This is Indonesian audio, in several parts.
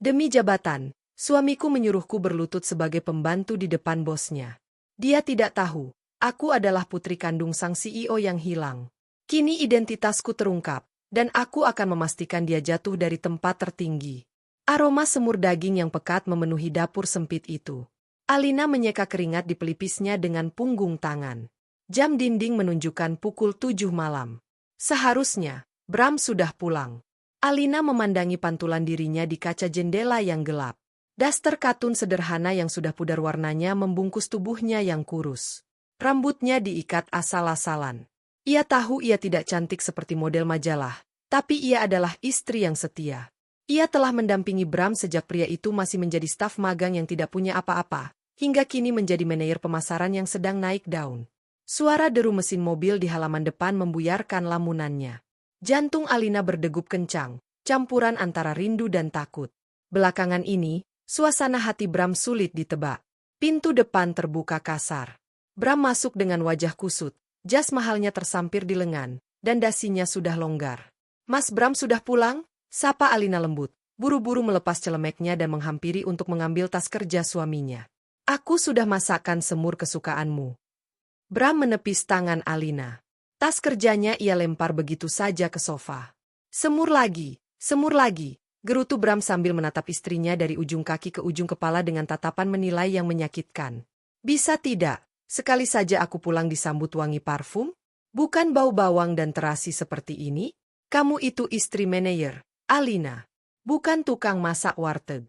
Demi jabatan, suamiku menyuruhku berlutut sebagai pembantu di depan bosnya. Dia tidak tahu, aku adalah putri kandung sang CEO yang hilang. Kini identitasku terungkap, dan aku akan memastikan dia jatuh dari tempat tertinggi. Aroma semur daging yang pekat memenuhi dapur sempit itu. Alina menyeka keringat di pelipisnya dengan punggung tangan. Jam dinding menunjukkan pukul 7 malam. Seharusnya, Bram sudah pulang. Alina memandangi pantulan dirinya di kaca jendela yang gelap. Daster katun sederhana yang sudah pudar warnanya membungkus tubuhnya yang kurus. Rambutnya diikat asal-asalan. Ia tahu ia tidak cantik seperti model majalah, tapi ia adalah istri yang setia. Ia telah mendampingi Bram sejak pria itu masih menjadi staf magang yang tidak punya apa-apa, hingga kini menjadi manajer pemasaran yang sedang naik daun. Suara deru mesin mobil di halaman depan membuyarkan lamunannya. Jantung Alina berdegup kencang, campuran antara rindu dan takut. Belakangan ini, suasana hati Bram sulit ditebak. Pintu depan terbuka kasar. Bram masuk dengan wajah kusut, jas mahalnya tersampir di lengan, dan dasinya sudah longgar. "Mas Bram sudah pulang?" Sapa Alina lembut, buru-buru melepas celemeknya dan menghampiri untuk mengambil tas kerja suaminya. "Aku sudah masakkan semur kesukaanmu." Bram menepis tangan Alina. Tas kerjanya ia lempar begitu saja ke sofa. Semur lagi, gerutu Bram sambil menatap istrinya dari ujung kaki ke ujung kepala dengan tatapan menilai yang menyakitkan. "Bisa tidak, sekali saja aku pulang disambut wangi parfum? Bukan bau bawang dan terasi seperti ini? Kamu itu istri manajer, Alina, bukan tukang masak warteg."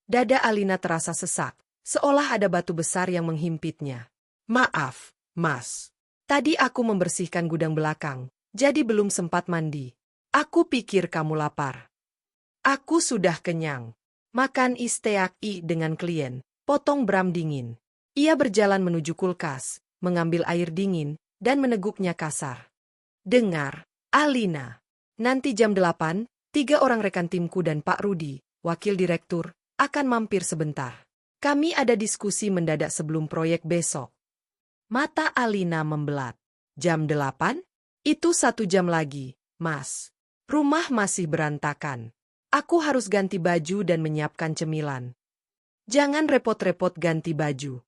Dada Alina terasa sesak, seolah ada batu besar yang menghimpitnya. "Maaf, Mas. Tadi aku membersihkan gudang belakang, jadi belum sempat mandi. Aku pikir kamu lapar." "Aku sudah kenyang. Makan isteak dengan klien," potong Bram dingin. Ia berjalan menuju kulkas, mengambil air dingin, dan meneguknya kasar. "Dengar, Alina. Nanti jam 8, 3 orang rekan timku dan Pak Rudi, wakil direktur, akan mampir sebentar. Kami ada diskusi mendadak sebelum proyek besok." Mata Alina membelat. "Jam 8? Itu 1 jam lagi, Mas. Rumah masih berantakan. Aku harus ganti baju dan menyiapkan cemilan." "Jangan repot-repot ganti baju."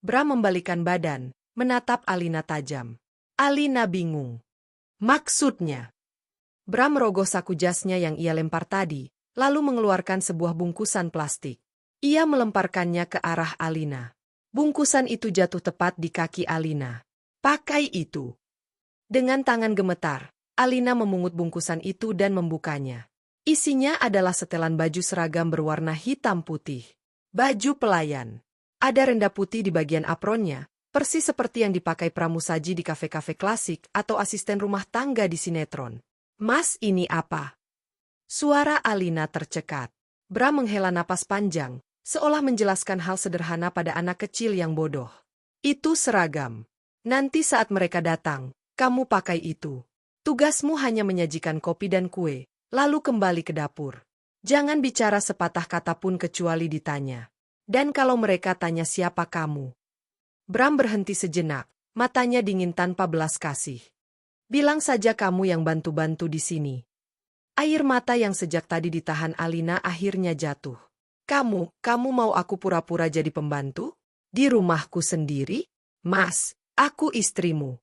Bram membalikan badan, menatap Alina tajam. Alina bingung. "Maksudnya?" Bram merogoh saku jasnya yang ia lempar tadi, lalu mengeluarkan sebuah bungkusan plastik. Ia melemparkannya ke arah Alina. Bungkusan itu jatuh tepat di kaki Alina. "Pakai itu." Dengan tangan gemetar, Alina memungut bungkusan itu dan membukanya. Isinya adalah setelan baju seragam berwarna hitam putih. Baju pelayan. Ada renda putih di bagian apronnya, persis seperti yang dipakai pramusaji di kafe-kafe klasik atau asisten rumah tangga di sinetron. "Mas, ini apa?" Suara Alina tercekat. Bram menghela napas panjang, seolah menjelaskan hal sederhana pada anak kecil yang bodoh. "Itu seragam. Nanti saat mereka datang, kamu pakai itu. Tugasmu hanya menyajikan kopi dan kue, lalu kembali ke dapur. Jangan bicara sepatah kata pun kecuali ditanya. Dan kalau mereka tanya siapa kamu." Bram berhenti sejenak, matanya dingin tanpa belas kasih. "Bilang saja kamu yang bantu-bantu di sini." Air mata yang sejak tadi ditahan Alina akhirnya jatuh. Kamu mau aku pura-pura jadi pembantu? Di rumahku sendiri? Mas, aku istrimu."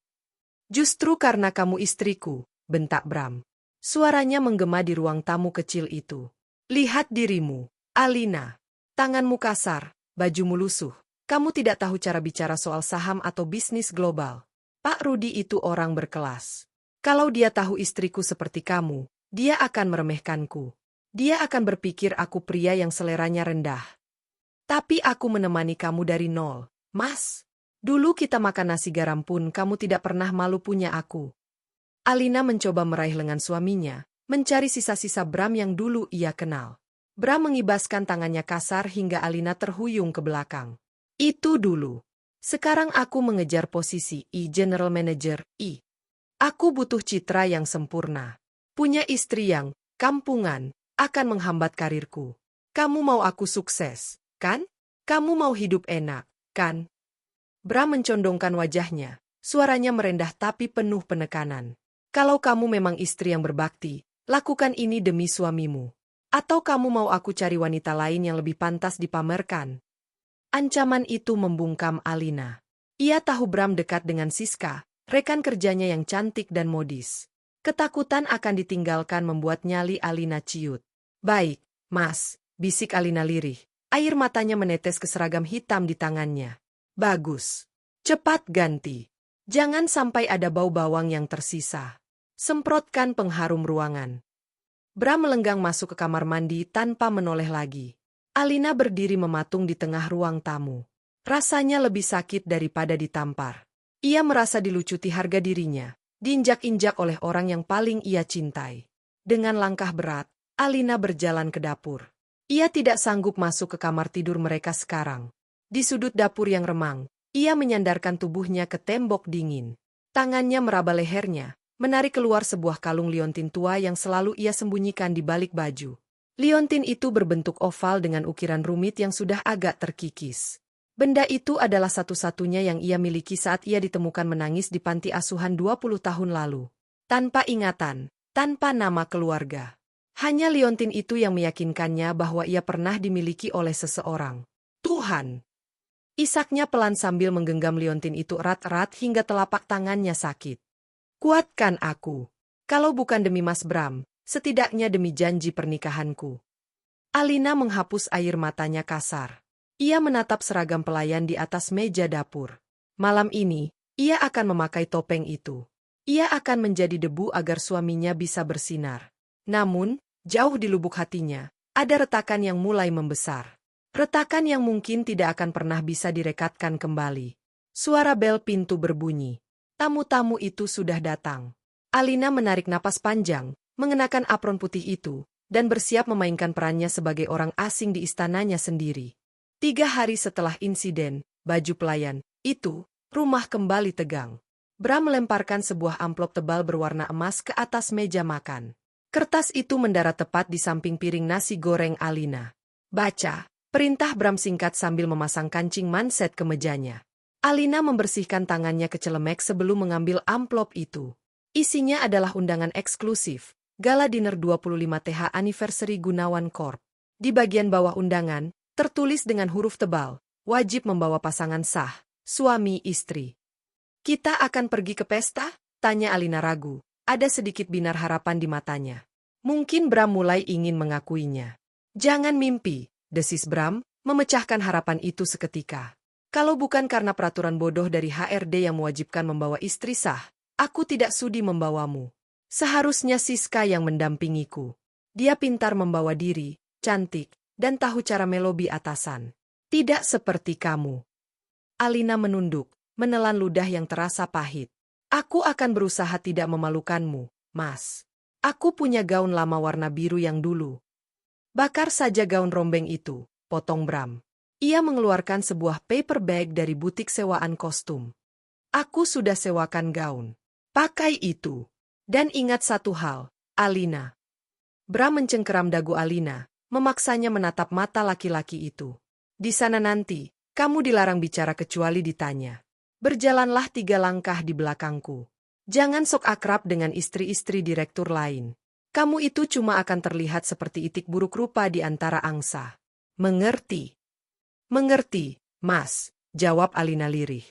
"Justru karena kamu istriku," bentak Bram. Suaranya menggema di ruang tamu kecil itu. "Lihat dirimu, Alina. Tanganmu kasar, bajumu lusuh. Kamu tidak tahu cara bicara soal saham atau bisnis global. Pak Rudi itu orang berkelas. Kalau dia tahu istriku seperti kamu, dia akan meremehkanku. Dia akan berpikir aku pria yang seleranya rendah. Tapi aku menemani kamu dari nol, Mas. Dulu kita makan nasi garam pun kamu tidak pernah malu punya aku." Alina mencoba meraih lengan suaminya, mencari sisa-sisa Bram yang dulu ia kenal. Bram mengibaskan tangannya kasar hingga Alina terhuyung ke belakang. "Itu dulu. Sekarang aku mengejar posisi General Manager. Aku butuh citra yang sempurna. Punya istri yang kampungan akan menghambat karirku. Kamu mau aku sukses, kan? Kamu mau hidup enak, kan?" Bram mencondongkan wajahnya, suaranya merendah tapi penuh penekanan. "Kalau kamu memang istri yang berbakti, lakukan ini demi suamimu. Atau kamu mau aku cari wanita lain yang lebih pantas dipamerkan? Ancaman itu membungkam Alina. Ia tahu Bram dekat dengan Siska, rekan kerjanya yang cantik dan modis. Ketakutan akan ditinggalkan membuat nyali Alina ciut. Baik, Mas, bisik Alina lirih. Air matanya menetes ke seragam hitam di tangannya. Bagus. Cepat ganti. Jangan sampai ada bau bawang yang tersisa. Semprotkan pengharum ruangan. Bram melenggang masuk ke kamar mandi tanpa menoleh lagi. Alina berdiri mematung di tengah ruang tamu. Rasanya lebih sakit daripada ditampar. Ia merasa dilucuti harga dirinya, diinjak-injak oleh orang yang paling ia cintai. Dengan langkah berat, Alina berjalan ke dapur. Ia tidak sanggup masuk ke kamar tidur mereka sekarang. Di sudut dapur yang remang, ia menyandarkan tubuhnya ke tembok dingin. Tangannya meraba lehernya, menarik keluar sebuah kalung liontin tua yang selalu ia sembunyikan di balik baju. Liontin itu berbentuk oval dengan ukiran rumit yang sudah agak terkikis. Benda itu adalah satu-satunya yang ia miliki saat ia ditemukan menangis di panti asuhan 20 tahun lalu. Tanpa ingatan, tanpa nama keluarga. Hanya liontin itu yang meyakinkannya bahwa ia pernah dimiliki oleh seseorang. Tuhan! Isaknya pelan sambil menggenggam liontin itu erat-erat hingga telapak tangannya sakit. Kuatkan aku. Kalau bukan demi Mas Bram, setidaknya demi janji pernikahanku. Alina menghapus air matanya kasar. Ia menatap seragam pelayan di atas meja dapur. Malam ini, ia akan memakai topeng itu. Ia akan menjadi debu agar suaminya bisa bersinar. Namun, jauh di lubuk hatinya, ada retakan yang mulai membesar. Retakan yang mungkin tidak akan pernah bisa direkatkan kembali. Suara bel pintu berbunyi. Tamu-tamu itu sudah datang. Alina menarik napas panjang, mengenakan apron putih itu, dan bersiap memainkan perannya sebagai orang asing di istananya sendiri. 3 hari setelah insiden, baju pelayan itu, rumah kembali tegang. Bram melemparkan sebuah amplop tebal berwarna emas ke atas meja makan. Kertas itu mendarat tepat di samping piring nasi goreng Alina. Baca, perintah Bram singkat sambil memasang kancing manset ke mejanya. Alina membersihkan tangannya ke celemek sebelum mengambil amplop itu. Isinya adalah undangan eksklusif, gala dinner 25 TH Anniversary Gunawan Corp. Di bagian bawah undangan, tertulis dengan huruf tebal, wajib membawa pasangan sah, suami istri. Kita akan pergi ke pesta? Tanya Alina ragu. Ada sedikit binar harapan di matanya. Mungkin Bram mulai ingin mengakuinya. Jangan mimpi, desis Bram, memecahkan harapan itu seketika. Kalau bukan karena peraturan bodoh dari HRD yang mewajibkan membawa istri sah, aku tidak sudi membawamu. Seharusnya Siska yang mendampingiku. Dia pintar membawa diri, cantik, dan tahu cara melobi atasan. Tidak seperti kamu. Alina menunduk, menelan ludah yang terasa pahit. Aku akan berusaha tidak memalukanmu, Mas. Aku punya gaun lama warna biru yang dulu. Bakar saja gaun rombeng itu, potong Bram. Ia mengeluarkan sebuah paper bag dari butik sewaan kostum. Aku sudah sewakan gaun. Pakai itu. Dan ingat satu hal, Alina. Bram mencengkeram dagu Alina, memaksanya menatap mata laki-laki itu. Di sana nanti, kamu dilarang bicara kecuali ditanya. Berjalanlah 3 langkah di belakangku. Jangan sok akrab dengan istri-istri direktur lain. Kamu itu cuma akan terlihat seperti itik buruk rupa di antara angsa. Mengerti? Mengerti, Mas, jawab Alina lirih.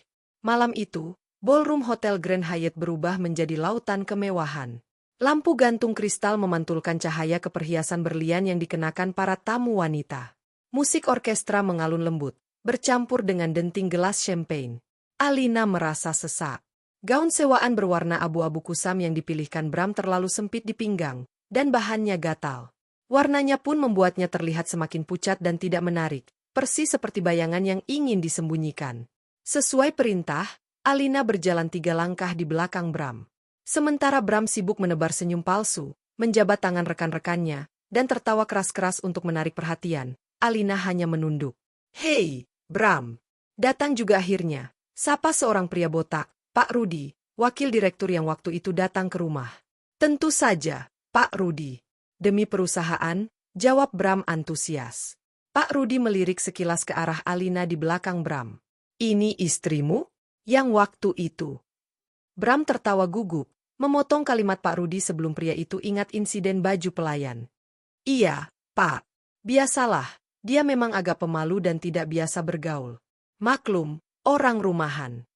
Malam itu, ballroom Hotel Grand Hyatt berubah menjadi lautan kemewahan. Lampu gantung kristal memantulkan cahaya keperhiasan berlian yang dikenakan para tamu wanita. Musik orkestra mengalun lembut, bercampur dengan denting gelas champagne. Alina merasa sesak. Gaun sewaan berwarna abu-abu kusam yang dipilihkan Bram terlalu sempit di pinggang, dan bahannya gatal. Warnanya pun membuatnya terlihat semakin pucat dan tidak menarik, persis seperti bayangan yang ingin disembunyikan. Sesuai perintah, Alina berjalan 3 langkah di belakang Bram. Sementara Bram sibuk menebar senyum palsu, menjabat tangan rekan-rekannya, dan tertawa keras-keras untuk menarik perhatian, Alina hanya menunduk. Hei, Bram! Datang juga akhirnya. Sapa seorang pria botak, Pak Rudi, wakil direktur yang waktu itu datang ke rumah. Tentu saja, Pak Rudi. Demi perusahaan, jawab Bram antusias. Pak Rudi melirik sekilas ke arah Alina di belakang Bram. Ini istrimu? Yang waktu itu. Bram tertawa gugup, memotong kalimat Pak Rudi sebelum pria itu ingat insiden baju pelayan. Iya, Pak. Biasalah, dia memang agak pemalu dan tidak biasa bergaul. Maklum, orang rumahan.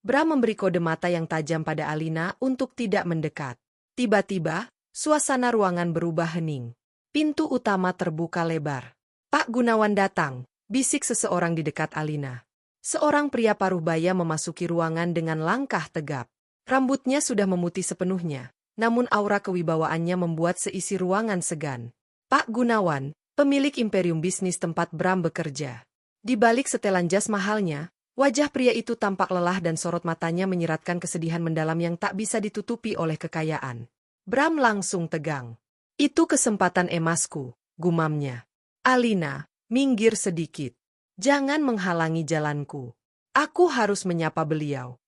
Bram memberi kode mata yang tajam pada Alina untuk tidak mendekat. Tiba-tiba, suasana ruangan berubah hening. Pintu utama terbuka lebar. Pak Gunawan datang, bisik seseorang di dekat Alina. Seorang pria paruh baya memasuki ruangan dengan langkah tegap. Rambutnya sudah memutih sepenuhnya, namun aura kewibawaannya membuat seisi ruangan segan. Pak Gunawan, pemilik imperium bisnis tempat Bram bekerja. Di balik setelan jas mahalnya, wajah pria itu tampak lelah dan sorot matanya menyiratkan kesedihan mendalam yang tak bisa ditutupi oleh kekayaan. Bram langsung tegang. Itu kesempatan emasku, gumamnya. Alina, minggir sedikit. Jangan menghalangi jalanku. Aku harus menyapa beliau.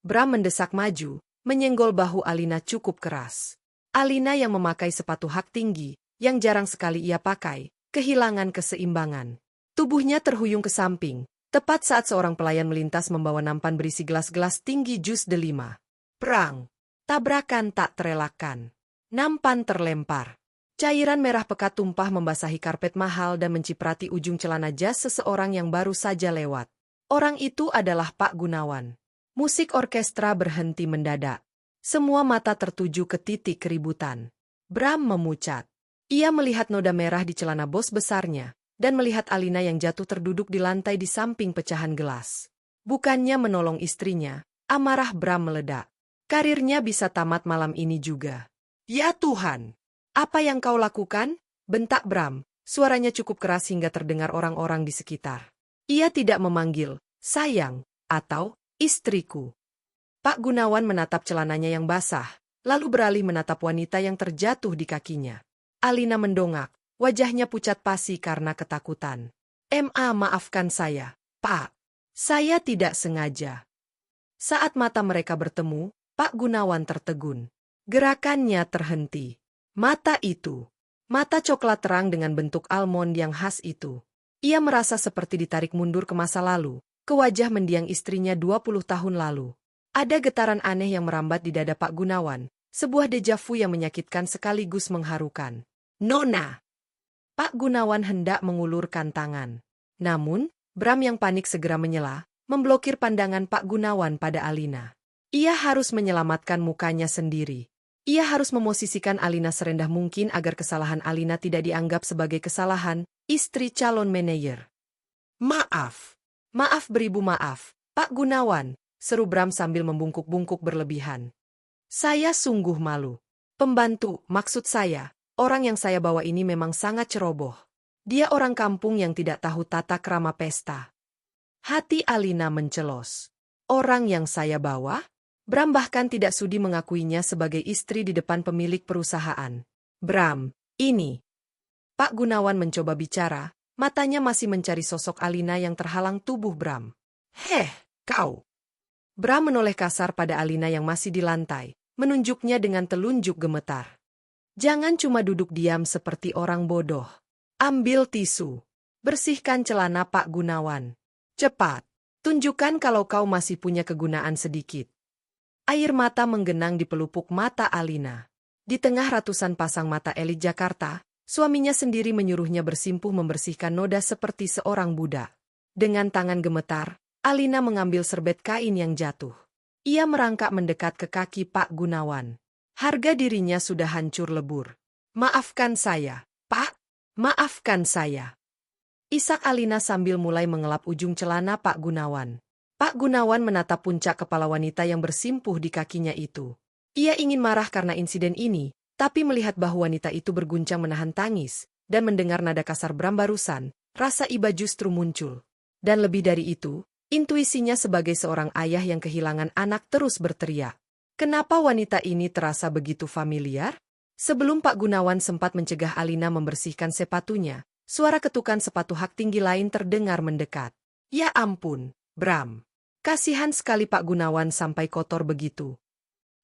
Bram mendesak maju, menyenggol bahu Alina cukup keras. Alina yang memakai sepatu hak tinggi, yang jarang sekali ia pakai, kehilangan keseimbangan. Tubuhnya terhuyung ke samping, tepat saat seorang pelayan melintas membawa nampan berisi gelas-gelas tinggi jus delima. Perang. Tabrakan tak terelakkan. Nampan terlempar. Cairan merah pekat tumpah membasahi karpet mahal dan menciprati ujung celana jas seseorang yang baru saja lewat. Orang itu adalah Pak Gunawan. Musik orkestra berhenti mendadak. Semua mata tertuju ke titik keributan. Bram memucat. Ia melihat noda merah di celana bos besarnya, dan melihat Alina yang jatuh terduduk di lantai di samping pecahan gelas. Bukannya menolong istrinya, amarah Bram meledak. Karirnya bisa tamat malam ini juga. Ya Tuhan! Apa yang kau lakukan? Bentak Bram, suaranya cukup keras hingga terdengar orang-orang di sekitar. Ia tidak memanggil, sayang, atau istriku. Pak Gunawan menatap celananya yang basah, lalu beralih menatap wanita yang terjatuh di kakinya. Alina mendongak, wajahnya pucat pasi karena ketakutan. Maafkan saya, Pak. Saya tidak sengaja. Saat mata mereka bertemu, Pak Gunawan tertegun. Gerakannya terhenti. Mata itu. Mata coklat terang dengan bentuk almond yang khas itu. Ia merasa seperti ditarik mundur ke masa lalu, ke wajah mendiang istrinya 20 tahun lalu. Ada getaran aneh yang merambat di dada Pak Gunawan, sebuah dejavu yang menyakitkan sekaligus mengharukan. Nona! Pak Gunawan hendak mengulurkan tangan. Namun, Bram yang panik segera menyela, memblokir pandangan Pak Gunawan pada Alina. Ia harus menyelamatkan mukanya sendiri. Ia harus memosisikan Alina serendah mungkin agar kesalahan Alina tidak dianggap sebagai kesalahan istri calon manajer. Maaf. Maaf beribu maaf, Pak Gunawan, seru Bram sambil membungkuk-bungkuk berlebihan. Saya sungguh malu. Pembantu, maksud saya, orang yang saya bawa ini memang sangat ceroboh. Dia orang kampung yang tidak tahu tata krama pesta. Hati Alina mencelos. Orang yang saya bawa? Bram bahkan tidak sudi mengakuinya sebagai istri di depan pemilik perusahaan. Bram, ini. Pak Gunawan mencoba bicara, matanya masih mencari sosok Alina yang terhalang tubuh Bram. Kau. Bram menoleh kasar pada Alina yang masih di lantai, menunjuknya dengan telunjuk gemetar. Jangan cuma duduk diam seperti orang bodoh. Ambil tisu. Bersihkan celana Pak Gunawan. Cepat. Tunjukkan kalau kau masih punya kegunaan sedikit. Air mata menggenang di pelupuk mata Alina. Di tengah ratusan pasang mata elit Jakarta, suaminya sendiri menyuruhnya bersimpuh membersihkan noda seperti seorang budak. Dengan tangan gemetar, Alina mengambil serbet kain yang jatuh. Ia merangkak mendekat ke kaki Pak Gunawan. Harga dirinya sudah hancur lebur. Maafkan saya, Pak. Maafkan saya. Isak Alina sambil mulai mengelap ujung celana Pak Gunawan. Pak Gunawan menatap puncak kepala wanita yang bersimpuh di kakinya itu. Ia ingin marah karena insiden ini, tapi melihat bahu wanita itu berguncang menahan tangis, dan mendengar nada kasar Bram barusan, rasa iba justru muncul. Dan lebih dari itu, intuisinya sebagai seorang ayah yang kehilangan anak terus berteriak. Kenapa wanita ini terasa begitu familiar? Sebelum Pak Gunawan sempat mencegah Alina membersihkan sepatunya, suara ketukan sepatu hak tinggi lain terdengar mendekat. Ya ampun, Bram. Kasihan sekali Pak Gunawan sampai kotor begitu.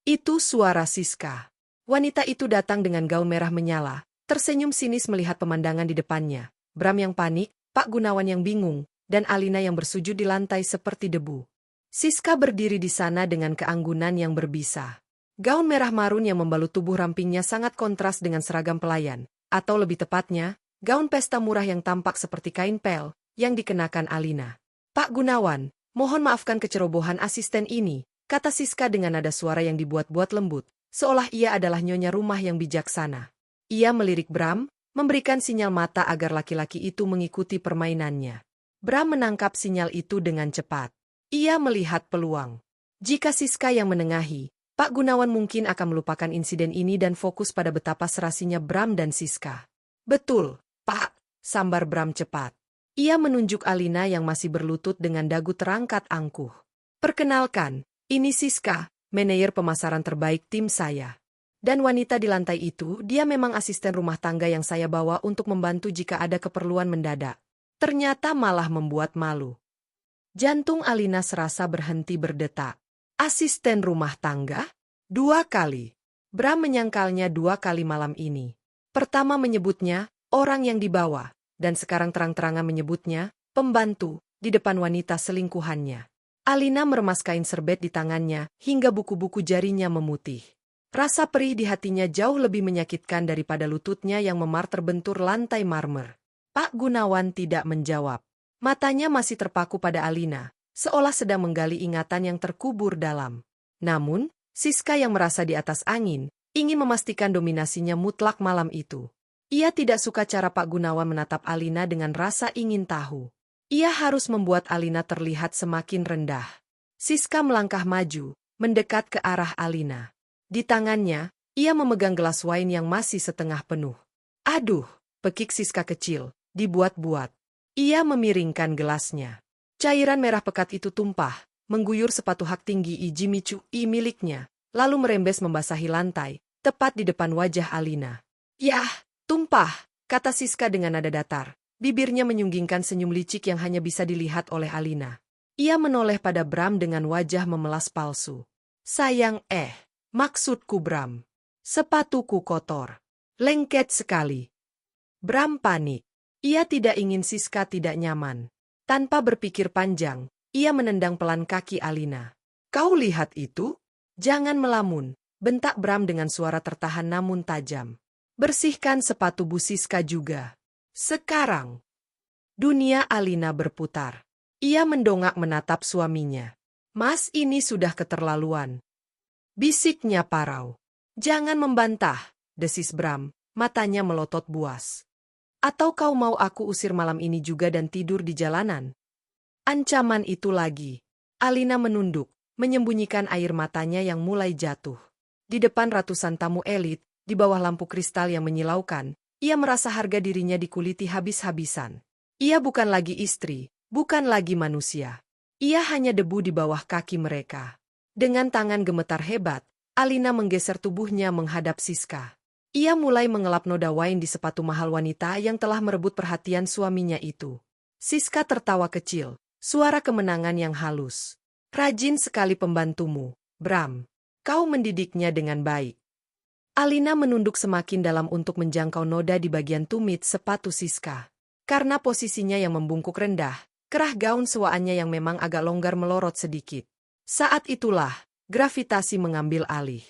Itu suara Siska. Wanita itu datang dengan gaun merah menyala, tersenyum sinis melihat pemandangan di depannya. Bram yang panik, Pak Gunawan yang bingung, dan Alina yang bersujud di lantai seperti debu. Siska berdiri di sana dengan keanggunan yang berbisa. Gaun merah marun yang membalut tubuh rampingnya sangat kontras dengan seragam pelayan, atau lebih tepatnya, gaun pesta murah yang tampak seperti kain pel yang dikenakan Alina. "Pak Gunawan, mohon maafkan kecerobohan asisten ini," kata Siska dengan nada suara yang dibuat-buat lembut, seolah ia adalah nyonya rumah yang bijaksana. Ia melirik Bram, memberikan sinyal mata agar laki-laki itu mengikuti permainannya. Bram menangkap sinyal itu dengan cepat. Ia melihat peluang. Jika Siska yang menengahi, Pak Gunawan mungkin akan melupakan insiden ini dan fokus pada betapa serasinya Bram dan Siska. "Betul, Pak," sambar Bram cepat. Ia menunjuk Alina yang masih berlutut dengan dagu terangkat angkuh. "Perkenalkan, ini Siska, manajer pemasaran terbaik tim saya. Dan wanita di lantai itu, dia memang asisten rumah tangga yang saya bawa untuk membantu jika ada keperluan mendadak." Ternyata malah membuat malu. Jantung Alina serasa berhenti berdetak. Asisten rumah tangga? 2 kali. Bram menyangkalnya 2 kali malam ini. Pertama menyebutnya orang yang dibawa, dan sekarang terang-terangan menyebutnya pembantu di depan wanita selingkuhannya. Alina meremas kain serbet di tangannya hingga buku-buku jarinya memutih. Rasa perih di hatinya jauh lebih menyakitkan daripada lututnya yang memar terbentur lantai marmer. Pak Gunawan tidak menjawab. Matanya masih terpaku pada Alina, seolah sedang menggali ingatan yang terkubur dalam. Namun, Siska yang merasa di atas angin, ingin memastikan dominasinya mutlak malam itu. Ia tidak suka cara Pak Gunawan menatap Alina dengan rasa ingin tahu. Ia harus membuat Alina terlihat semakin rendah. Siska melangkah maju, mendekat ke arah Alina. Di tangannya, ia memegang gelas wine yang masih setengah penuh. "Aduh," pekik Siska kecil, dibuat-buat. Ia memiringkan gelasnya. Cairan merah pekat itu tumpah, mengguyur sepatu hak tinggi Jimmy Choo miliknya, lalu merembes membasahi lantai, tepat di depan wajah Alina. "Yah, tumpah," kata Siska dengan nada datar. Bibirnya menyunggingkan senyum licik yang hanya bisa dilihat oleh Alina. Ia menoleh pada Bram dengan wajah memelas palsu. "Sayang maksudku Bram. Sepatuku kotor. Lengket sekali." Bram panik. Ia tidak ingin Siska tidak nyaman. Tanpa berpikir panjang, ia menendang pelan kaki Alina. "Kau lihat itu? Jangan melamun," bentak Bram dengan suara tertahan namun tajam. "Bersihkan sepatu Bu Siska juga. Sekarang." Dunia Alina berputar. Ia mendongak menatap suaminya. "Mas, ini sudah keterlaluan," bisiknya parau. "Jangan membantah," desis Bram, matanya melotot buas. "Atau kau mau aku usir malam ini juga dan tidur di jalanan?" Ancaman itu lagi. Alina menunduk, menyembunyikan air matanya yang mulai jatuh. Di depan ratusan tamu elit, di bawah lampu kristal yang menyilaukan, ia merasa harga dirinya dikuliti habis-habisan. Ia bukan lagi istri, bukan lagi manusia. Ia hanya debu di bawah kaki mereka. Dengan tangan gemetar hebat, Alina menggeser tubuhnya menghadap Siska. Ia mulai mengelap noda wine di sepatu mahal wanita yang telah merebut perhatian suaminya itu. Siska tertawa kecil, suara kemenangan yang halus. "Rajin sekali pembantumu, Bram. Kau mendidiknya dengan baik." Alina menunduk semakin dalam untuk menjangkau noda di bagian tumit sepatu Siska. Karena posisinya yang membungkuk rendah, kerah gaun sewaannya yang memang agak longgar melorot sedikit. Saat itulah, gravitasi mengambil alih.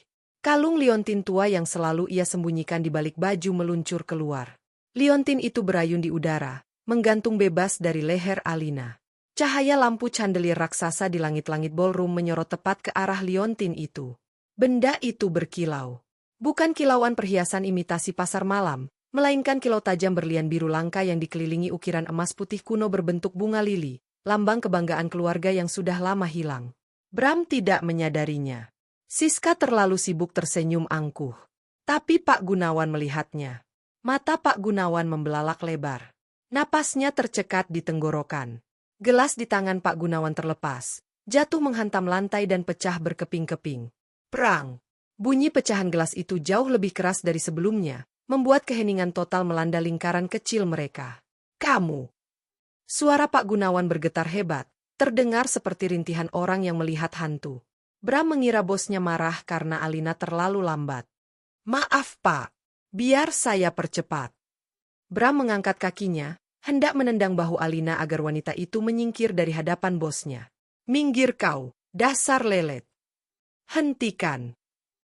Kalung liontin tua yang selalu ia sembunyikan di balik baju meluncur keluar. Liontin itu berayun di udara, menggantung bebas dari leher Alina. Cahaya lampu chandelier raksasa di langit-langit ballroom menyorot tepat ke arah liontin itu. Benda itu berkilau. Bukan kilauan perhiasan imitasi pasar malam, melainkan kilau tajam berlian biru langka yang dikelilingi ukiran emas putih kuno berbentuk bunga lili, lambang kebanggaan keluarga yang sudah lama hilang. Bram tidak menyadarinya. Siska terlalu sibuk tersenyum angkuh. Tapi Pak Gunawan melihatnya. Mata Pak Gunawan membelalak lebar. Napasnya tercekat di tenggorokan. Gelas di tangan Pak Gunawan terlepas, jatuh menghantam lantai dan pecah berkeping-keping. Prang! Bunyi pecahan gelas itu jauh lebih keras dari sebelumnya, membuat keheningan total melanda lingkaran kecil mereka. "Kamu!" Suara Pak Gunawan bergetar hebat, terdengar seperti rintihan orang yang melihat hantu. Bram mengira bosnya marah karena Alina terlalu lambat. "Maaf Pak, biar saya percepat." Bram mengangkat kakinya, hendak menendang bahu Alina agar wanita itu menyingkir dari hadapan bosnya. "Minggir kau, dasar lelet. Hentikan!"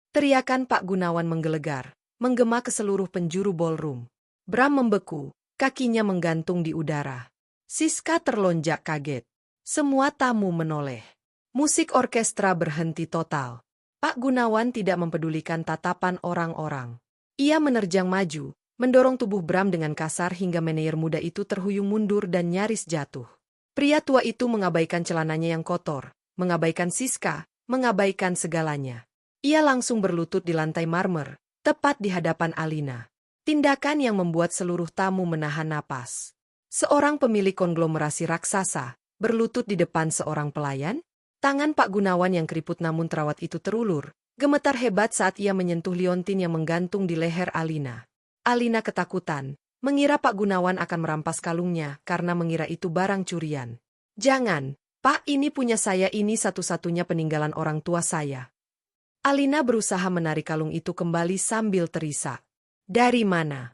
Teriakan Pak Gunawan menggelegar, menggema ke seluruh penjuru ballroom. Bram membeku, kakinya menggantung di udara. Siska terlonjak kaget. Semua tamu menoleh. Musik orkestra berhenti total. Pak Gunawan tidak mempedulikan tatapan orang-orang. Ia menerjang maju, mendorong tubuh Bram dengan kasar hingga manajer muda itu terhuyung mundur dan nyaris jatuh. Pria tua itu mengabaikan celananya yang kotor, mengabaikan Siska, mengabaikan segalanya. Ia langsung berlutut di lantai marmer, tepat di hadapan Alina. Tindakan yang membuat seluruh tamu menahan napas. Seorang pemilik konglomerasi raksasa, berlutut di depan seorang pelayan? Tangan Pak Gunawan yang keriput namun terawat itu terulur, gemetar hebat saat ia menyentuh liontin yang menggantung di leher Alina. Alina ketakutan, mengira Pak Gunawan akan merampas kalungnya karena mengira itu barang curian. Jangan, Pak, ini punya saya, ini satu-satunya peninggalan orang tua saya. Alina berusaha menarik kalung itu kembali sambil terisak. Dari mana?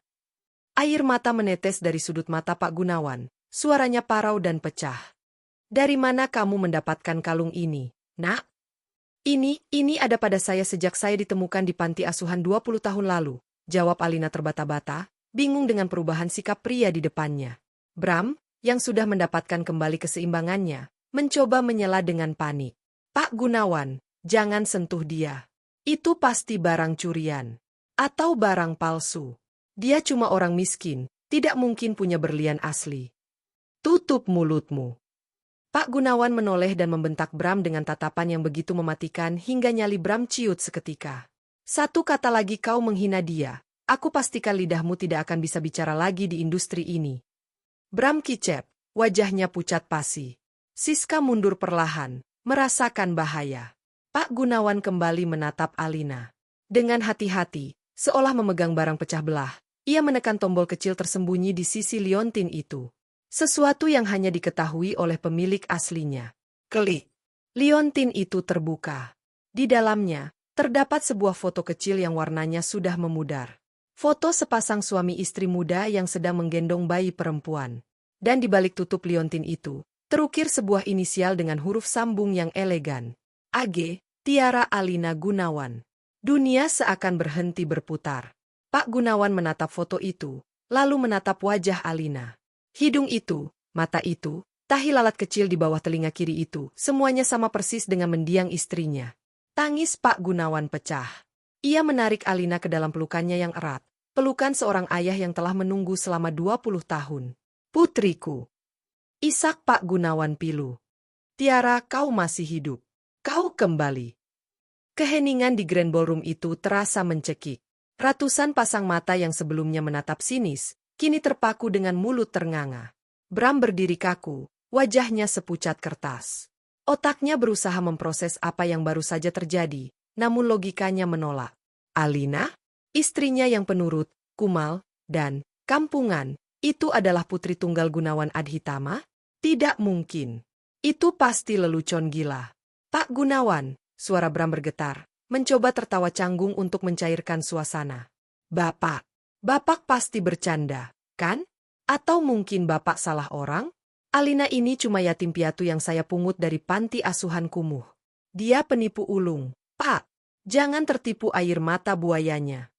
Air mata menetes dari sudut mata Pak Gunawan, suaranya parau dan pecah. Dari mana kamu mendapatkan kalung ini, Nak? Ini ada pada saya sejak saya ditemukan di panti asuhan 20 tahun lalu, jawab Alina terbata-bata, bingung dengan perubahan sikap pria di depannya. Bram, yang sudah mendapatkan kembali keseimbangannya, mencoba menyela dengan panik. Pak Gunawan, jangan sentuh dia. Itu pasti barang curian. Atau barang palsu. Dia cuma orang miskin, tidak mungkin punya berlian asli. Tutup mulutmu. Pak Gunawan menoleh dan membentak Bram dengan tatapan yang begitu mematikan hingga nyali Bram ciut seketika. Satu kata lagi kau menghina dia, aku pastikan lidahmu tidak akan bisa bicara lagi di industri ini. Bram kicep, wajahnya pucat pasi. Siska mundur perlahan, merasakan bahaya. Pak Gunawan kembali menatap Alina. Dengan hati-hati, seolah memegang barang pecah belah, ia menekan tombol kecil tersembunyi di sisi liontin itu. Sesuatu yang hanya diketahui oleh pemilik aslinya. Klik. Liontin itu terbuka. Di dalamnya, terdapat sebuah foto kecil yang warnanya sudah memudar. Foto sepasang suami istri muda yang sedang menggendong bayi perempuan. Dan di balik tutup liontin itu, terukir sebuah inisial dengan huruf sambung yang elegan. AG, Tiara Alina Gunawan. Dunia seakan berhenti berputar. Pak Gunawan menatap foto itu, lalu menatap wajah Alina. Hidung itu, mata itu, tahi lalat kecil di bawah telinga kiri itu, semuanya sama persis dengan mendiang istrinya. Tangis Pak Gunawan pecah. Ia menarik Alina ke dalam pelukannya yang erat, pelukan seorang ayah yang telah menunggu selama 20 tahun. Putriku. Isak Pak Gunawan pilu. Tiara, kau masih hidup. Kau kembali. Keheningan di Grand Ballroom itu terasa mencekik. Ratusan pasang mata yang sebelumnya menatap sinis, kini terpaku dengan mulut ternganga. Bram berdiri kaku, wajahnya sepucat kertas. Otaknya berusaha memproses apa yang baru saja terjadi, namun logikanya menolak. Alina, istrinya yang penurut, kumal, dan kampungan, itu adalah putri tunggal Gunawan Adhitama? Tidak mungkin. Itu pasti lelucon gila. Pak Gunawan, suara Bram bergetar, mencoba tertawa canggung untuk mencairkan suasana. Bapak pasti bercanda, kan? Atau mungkin Bapak salah orang? Alina ini cuma yatim piatu yang saya pungut dari panti asuhan kumuh. Dia penipu ulung. Pak, jangan tertipu air mata buayanya.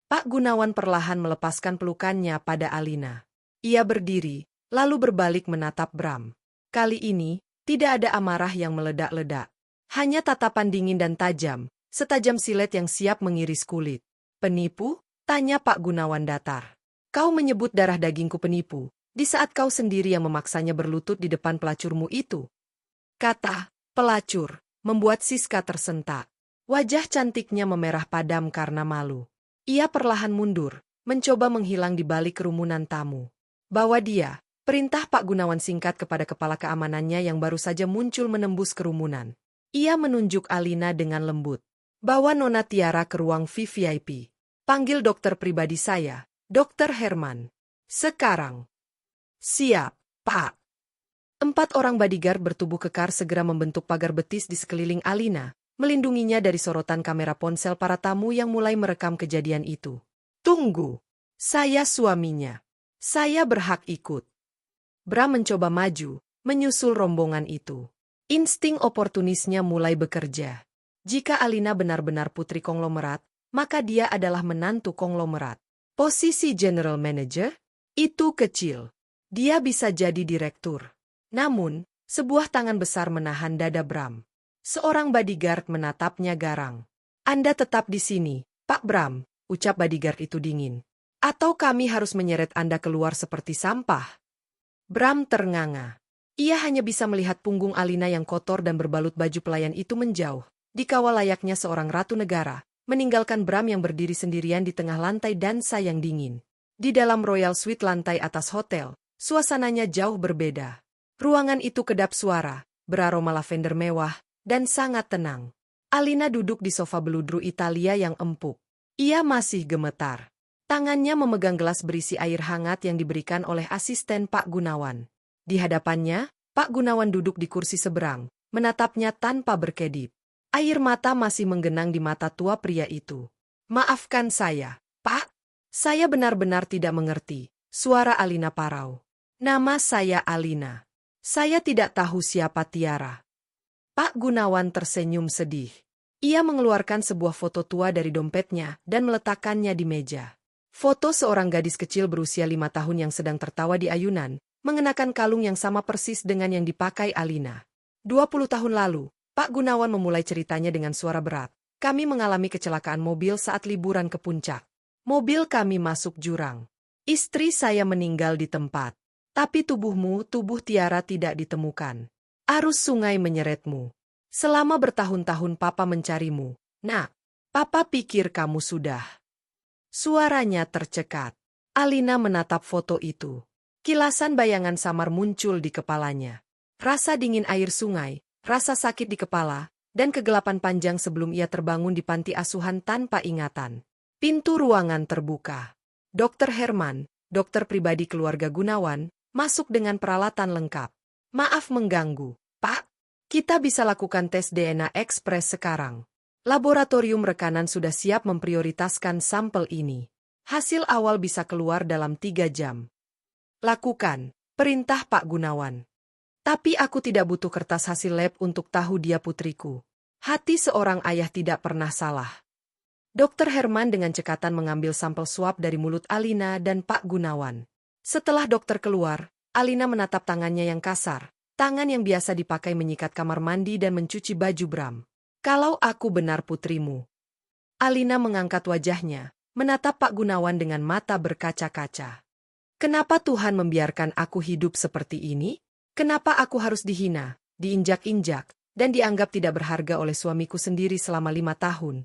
Pak Gunawan perlahan melepaskan pelukannya pada Alina. Ia berdiri, lalu berbalik menatap Bram. Kali ini, tidak ada amarah yang meledak-ledak. Hanya tatapan dingin dan tajam, setajam silet yang siap mengiris kulit. Penipu? Tanya Pak Gunawan datar. Kau menyebut darah dagingku penipu, di saat kau sendiri yang memaksanya berlutut di depan pelacurmu itu. Kata pelacur membuat Siska tersentak. Wajah cantiknya memerah padam karena malu. Ia perlahan mundur, mencoba menghilang di balik kerumunan tamu. Bawa dia, perintah Pak Gunawan singkat kepada kepala keamanannya yang baru saja muncul menembus kerumunan. Ia menunjuk Alina dengan lembut. Bawa Nona Tiara ke ruang VVIP. Panggil dokter pribadi saya, Dokter Herman. Sekarang. Siap, Pak. 4 orang bodyguard bertubuh kekar segera membentuk pagar betis di sekeliling Alina, melindunginya dari sorotan kamera ponsel para tamu yang mulai merekam kejadian itu. Tunggu. Saya suaminya. Saya berhak ikut. Bram mencoba maju, menyusul rombongan itu. Insting oportunisnya mulai bekerja. Jika Alina benar-benar putri konglomerat, maka dia adalah menantu konglomerat. Posisi General Manager? Itu kecil. Dia bisa jadi direktur. Namun, sebuah tangan besar menahan dada Bram. Seorang bodyguard menatapnya garang. Anda tetap di sini, Pak Bram, ucap bodyguard itu dingin. Atau kami harus menyeret Anda keluar seperti sampah. Bram ternganga. Ia hanya bisa melihat punggung Alina yang kotor dan berbalut baju pelayan itu menjauh, dikawal layaknya seorang ratu negara, meninggalkan Bram yang berdiri sendirian di tengah lantai dansa yang dingin. Di dalam Royal Suite lantai atas hotel, suasananya jauh berbeda. Ruangan itu kedap suara, beraroma lavender mewah, dan sangat tenang. Alina duduk di sofa beludru Italia yang empuk. Ia masih gemetar. Tangannya memegang gelas berisi air hangat yang diberikan oleh asisten Pak Gunawan. Di hadapannya, Pak Gunawan duduk di kursi seberang, menatapnya tanpa berkedip. Air mata masih menggenang di mata tua pria itu. Maafkan saya, Pak. Saya benar-benar tidak mengerti. Suara Alina parau. Nama saya Alina. Saya tidak tahu siapa Tiara. Pak Gunawan tersenyum sedih. Ia mengeluarkan sebuah foto tua dari dompetnya dan meletakkannya di meja. Foto seorang gadis kecil berusia 5 tahun yang sedang tertawa di ayunan, mengenakan kalung yang sama persis dengan yang dipakai Alina. 20 tahun lalu, Pak Gunawan memulai ceritanya dengan suara berat. Kami mengalami kecelakaan mobil saat liburan ke puncak. Mobil kami masuk jurang. Istri saya meninggal di tempat. Tapi tubuh Tiara tidak ditemukan. Arus sungai menyeretmu. Selama bertahun-tahun Papa mencarimu. Nak, Papa pikir kamu sudah. Suaranya tercekat. Alina menatap foto itu. Kilasan bayangan samar muncul di kepalanya. Rasa dingin air sungai, rasa sakit di kepala, dan kegelapan panjang sebelum ia terbangun di panti asuhan tanpa ingatan. Pintu ruangan terbuka. Dokter Herman, dokter pribadi keluarga Gunawan, masuk dengan peralatan lengkap. Maaf mengganggu, Pak. Kita bisa lakukan tes DNA ekspres sekarang. Laboratorium rekanan sudah siap memprioritaskan sampel ini. Hasil awal bisa keluar dalam 3 jam. Lakukan, perintah Pak Gunawan. Tapi aku tidak butuh kertas hasil lab untuk tahu dia putriku. Hati seorang ayah tidak pernah salah. Dokter Herman dengan cekatan mengambil sampel swab dari mulut Alina dan Pak Gunawan. Setelah dokter keluar, Alina menatap tangannya yang kasar, tangan yang biasa dipakai menyikat kamar mandi dan mencuci baju Bram. Kalau aku benar putrimu. Alina mengangkat wajahnya, menatap Pak Gunawan dengan mata berkaca-kaca. Kenapa Tuhan membiarkan aku hidup seperti ini? Kenapa aku harus dihina, diinjak-injak, dan dianggap tidak berharga oleh suamiku sendiri selama 5 tahun?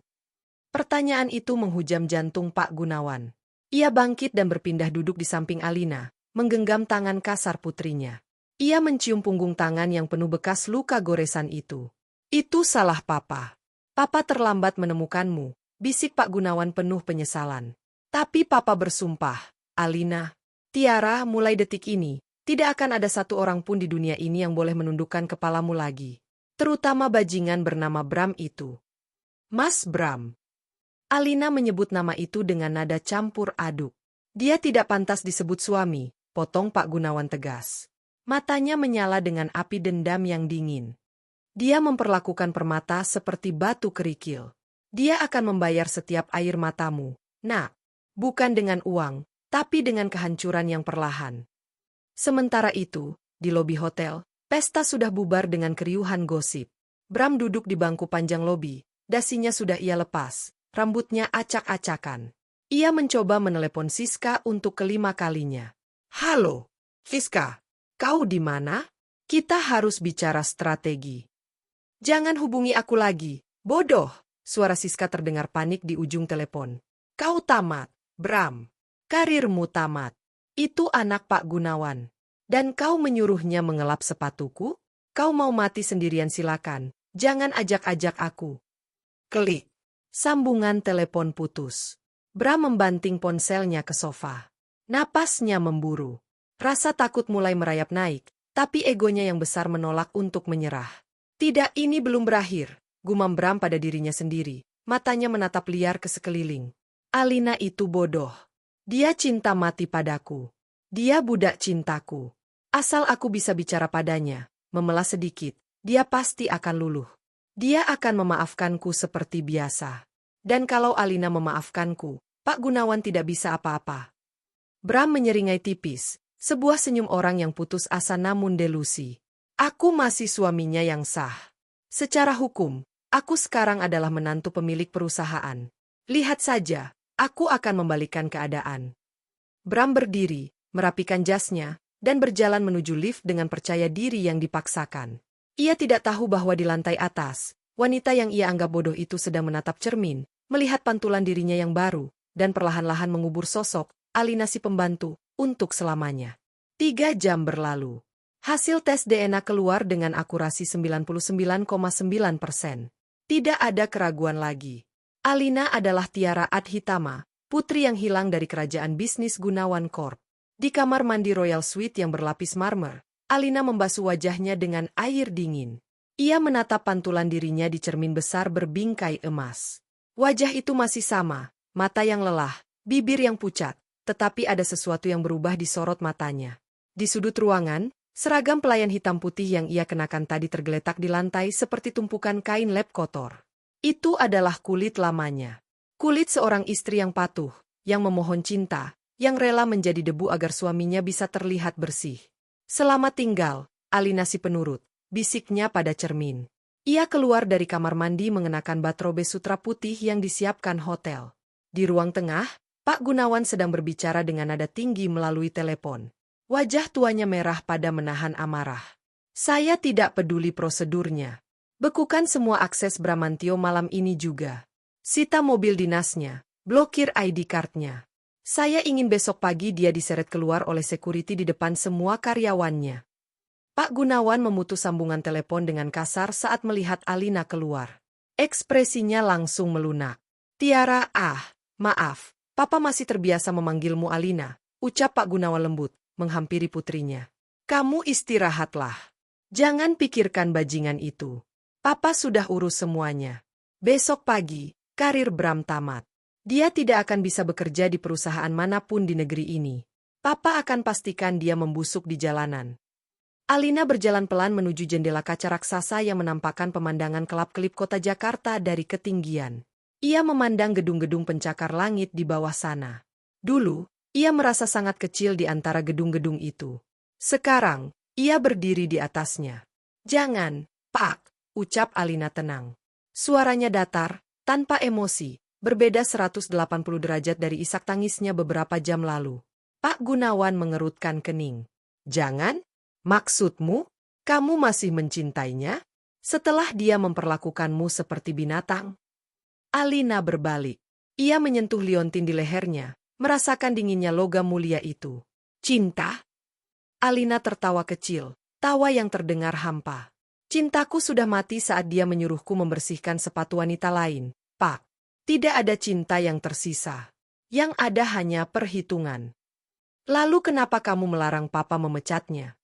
Pertanyaan itu menghujam jantung Pak Gunawan. Ia bangkit dan berpindah duduk di samping Alina, menggenggam tangan kasar putrinya. Ia mencium punggung tangan yang penuh bekas luka goresan itu. Itu salah Papa. Papa terlambat menemukanmu, bisik Pak Gunawan penuh penyesalan. Tapi Papa bersumpah, Alina, Tiara, mulai detik ini, tidak akan ada satu orang pun di dunia ini yang boleh menundukkan kepalamu lagi. Terutama bajingan bernama Bram itu. Mas Bram. Alina menyebut nama itu dengan nada campur aduk. Dia tidak pantas disebut suami, potong Pak Gunawan tegas. Matanya menyala dengan api dendam yang dingin. Dia memperlakukan permata seperti batu kerikil. Dia akan membayar setiap air matamu, nak. Bukan dengan uang, tapi dengan kehancuran yang perlahan. Sementara itu, di lobi hotel, pesta sudah bubar dengan keriuhan gosip. Bram duduk di bangku panjang lobi, dasinya sudah ia lepas, rambutnya acak-acakan. Ia mencoba menelepon Siska untuk kelima kalinya. Halo, Siska, kau di mana? Kita harus bicara strategi. Jangan hubungi aku lagi, bodoh, suara Siska terdengar panik di ujung telepon. Kau tamat, Bram. Karirmu tamat. Itu anak Pak Gunawan. Dan kau menyuruhnya mengelap sepatuku? Kau mau mati sendirian silakan, jangan ajak-ajak aku. Klik. Sambungan telepon putus. Bram membanting ponselnya ke sofa. Napasnya memburu. Rasa takut mulai merayap naik, tapi egonya yang besar menolak untuk menyerah. Tidak, ini belum berakhir, gumam Bram pada dirinya sendiri, matanya menatap liar ke sekeliling. Alina itu bodoh. Dia cinta mati padaku. Dia budak cintaku. Asal aku bisa bicara padanya, memelas sedikit, dia pasti akan luluh. Dia akan memaafkanku seperti biasa. Dan kalau Alina memaafkanku, Pak Gunawan tidak bisa apa-apa. Bram menyeringai tipis, sebuah senyum orang yang putus asa namun delusi. Aku masih suaminya yang sah. Secara hukum, aku sekarang adalah menantu pemilik perusahaan. Lihat saja, aku akan membalikan keadaan. Bram berdiri, merapikan jasnya, dan berjalan menuju lift dengan percaya diri yang dipaksakan. Ia tidak tahu bahwa di lantai atas, wanita yang ia anggap bodoh itu sedang menatap cermin, melihat pantulan dirinya yang baru, dan perlahan-lahan mengubur sosok Alina si pembantu untuk selamanya. 3 jam berlalu. Hasil tes DNA keluar dengan akurasi 99,9%. Tidak ada keraguan lagi. Alina adalah Tiara Adhitama, putri yang hilang dari kerajaan bisnis Gunawan Corp. Di kamar mandi Royal Suite yang berlapis marmer, Alina membasuh wajahnya dengan air dingin. Ia menatap pantulan dirinya di cermin besar berbingkai emas. Wajah itu masih sama, mata yang lelah, bibir yang pucat, tetapi ada sesuatu yang berubah di sorot matanya. Di sudut ruangan, seragam pelayan hitam putih yang ia kenakan tadi tergeletak di lantai seperti tumpukan kain lap kotor. Itu adalah kulit lamanya. Kulit seorang istri yang patuh, yang memohon cinta, yang rela menjadi debu agar suaminya bisa terlihat bersih. Selamat tinggal, Alina si penurut, bisiknya pada cermin. Ia keluar dari kamar mandi mengenakan batrobe sutra putih yang disiapkan hotel. Di ruang tengah, Pak Gunawan sedang berbicara dengan nada tinggi melalui telepon. Wajah tuanya merah pada menahan amarah. Saya tidak peduli prosedurnya. Bekukan semua akses Bramantio malam ini juga. Sita mobil dinasnya, blokir ID card-nya. Saya ingin besok pagi dia diseret keluar oleh security di depan semua karyawannya. Pak Gunawan memutus sambungan telepon dengan kasar saat melihat Alina keluar. Ekspresinya langsung melunak. Tiara, maaf, Papa masih terbiasa memanggilmu Alina, ucap Pak Gunawan lembut, menghampiri putrinya. Kamu istirahatlah. Jangan pikirkan bajingan itu. Papa sudah urus semuanya. Besok pagi, karir Bram tamat. Dia tidak akan bisa bekerja di perusahaan manapun di negeri ini. Papa akan pastikan dia membusuk di jalanan. Alina berjalan pelan menuju jendela kaca raksasa yang menampakkan pemandangan kelap-kelip kota Jakarta dari ketinggian. Ia memandang gedung-gedung pencakar langit di bawah sana. Dulu, ia merasa sangat kecil di antara gedung-gedung itu. Sekarang, ia berdiri di atasnya. Jangan, Pak, ucap Alina tenang. Suaranya datar, tanpa emosi, berbeda 180 derajat dari isak tangisnya beberapa jam lalu. Pak Gunawan mengerutkan kening. Jangan? Maksudmu, kamu masih mencintainya? Setelah dia memperlakukanmu seperti binatang? Alina berbalik. Ia menyentuh liontin di lehernya, merasakan dinginnya logam mulia itu. Cinta? Alina tertawa kecil, tawa yang terdengar hampa. Cintaku sudah mati saat dia menyuruhku membersihkan sepatu wanita lain, Pak. Tidak ada cinta yang tersisa. Yang ada hanya perhitungan. Lalu kenapa kamu melarang Papa memecatnya?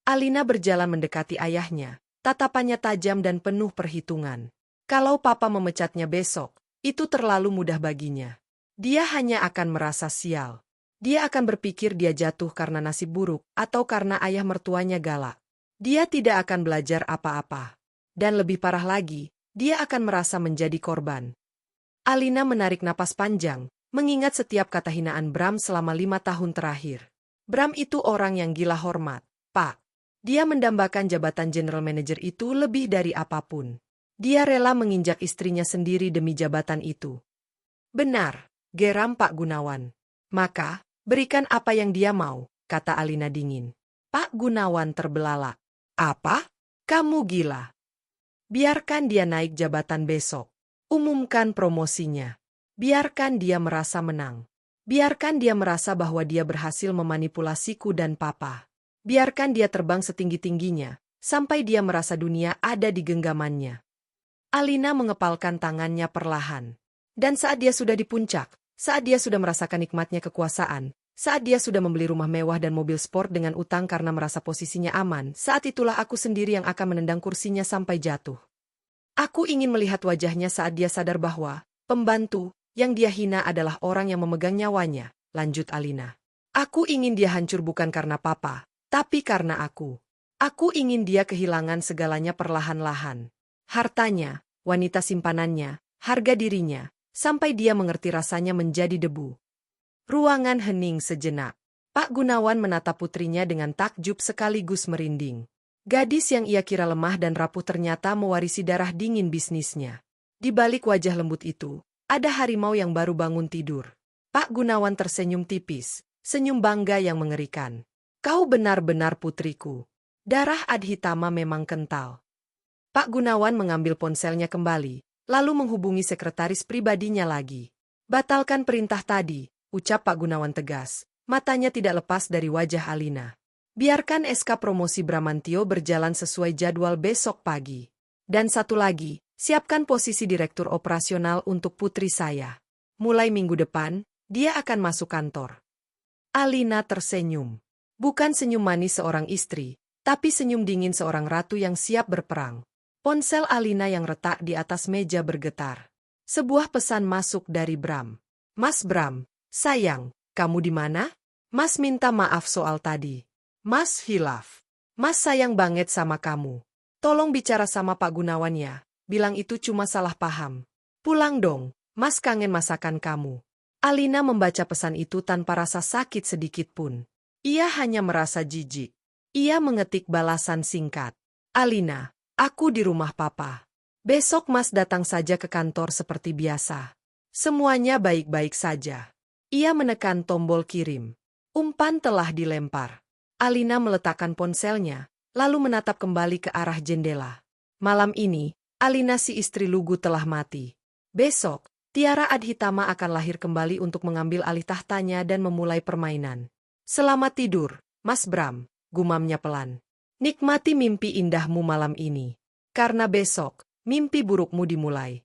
Alina berjalan mendekati ayahnya, tatapannya tajam dan penuh perhitungan. Kalau Papa memecatnya besok, itu terlalu mudah baginya. Dia hanya akan merasa sial. Dia akan berpikir dia jatuh karena nasib buruk atau karena ayah mertuanya galak. Dia tidak akan belajar apa-apa. Dan lebih parah lagi, dia akan merasa menjadi korban. Alina menarik napas panjang, mengingat setiap kata hinaan Bram selama 5 tahun terakhir. Bram itu orang yang gila hormat, Pak. Dia mendambakan jabatan general manager itu lebih dari apapun. Dia rela menginjak istrinya sendiri demi jabatan itu. Benar, geram Pak Gunawan. Maka, berikan apa yang dia mau, kata Alina dingin. Pak Gunawan terbelalak. Apa? Kamu gila. Biarkan dia naik jabatan besok. Umumkan promosinya. Biarkan dia merasa menang. Biarkan dia merasa bahwa dia berhasil memanipulasiku dan Papa. Biarkan dia terbang setinggi-tingginya, sampai dia merasa dunia ada di genggamannya. Alina mengepalkan tangannya perlahan. Dan saat dia sudah di puncak, saat dia sudah merasakan nikmatnya kekuasaan, saat dia sudah membeli rumah mewah dan mobil sport dengan utang karena merasa posisinya aman, saat itulah aku sendiri yang akan menendang kursinya sampai jatuh. Aku ingin melihat wajahnya saat dia sadar bahwa pembantu yang dia hina adalah orang yang memegang nyawanya, lanjut Alina. Aku ingin dia hancur bukan karena Papa, tapi karena aku. Aku ingin dia kehilangan segalanya perlahan-lahan. Hartanya, wanita simpanannya, harga dirinya, sampai dia mengerti rasanya menjadi debu. Ruangan hening sejenak. Pak Gunawan menatap putrinya dengan takjub sekaligus merinding. Gadis yang ia kira lemah dan rapuh ternyata mewarisi darah dingin bisnisnya. Di balik wajah lembut itu, ada harimau yang baru bangun tidur. Pak Gunawan tersenyum tipis, senyum bangga yang mengerikan. Kau benar-benar putriku. Darah Adhitama memang kental. Pak Gunawan mengambil ponselnya kembali, lalu menghubungi sekretaris pribadinya lagi. Batalkan perintah tadi, ucap Pak Gunawan tegas. Matanya tidak lepas dari wajah Alina. Biarkan SK promosi Bramantio berjalan sesuai jadwal besok pagi. Dan satu lagi, siapkan posisi direktur operasional untuk putri saya. Mulai minggu depan, dia akan masuk kantor. Alina tersenyum. Bukan senyum manis seorang istri, tapi senyum dingin seorang ratu yang siap berperang. Ponsel Alina yang retak di atas meja bergetar. Sebuah pesan masuk dari Bram. Mas Bram, sayang, kamu di mana? Mas minta maaf soal tadi. Mas hilaf. Mas sayang banget sama kamu. Tolong bicara sama Pak Gunawan ya, bilang itu cuma salah paham. Pulang dong, Mas kangen masakan kamu. Alina membaca pesan itu tanpa rasa sakit sedikit pun. Ia hanya merasa jijik. Ia mengetik balasan singkat. Alina, aku di rumah papa. Besok Mas datang saja ke kantor seperti biasa. Semuanya baik-baik saja. Ia menekan tombol kirim. Umpan telah dilempar. Alina meletakkan ponselnya, lalu menatap kembali ke arah jendela. Malam ini, Alina si istri lugu telah mati. Besok, Tiara Adhitama akan lahir kembali untuk mengambil alih tahtanya dan memulai permainan. Selamat tidur, Mas Bram, gumamnya pelan. Nikmati mimpi indahmu malam ini. Karena besok, mimpi burukmu dimulai.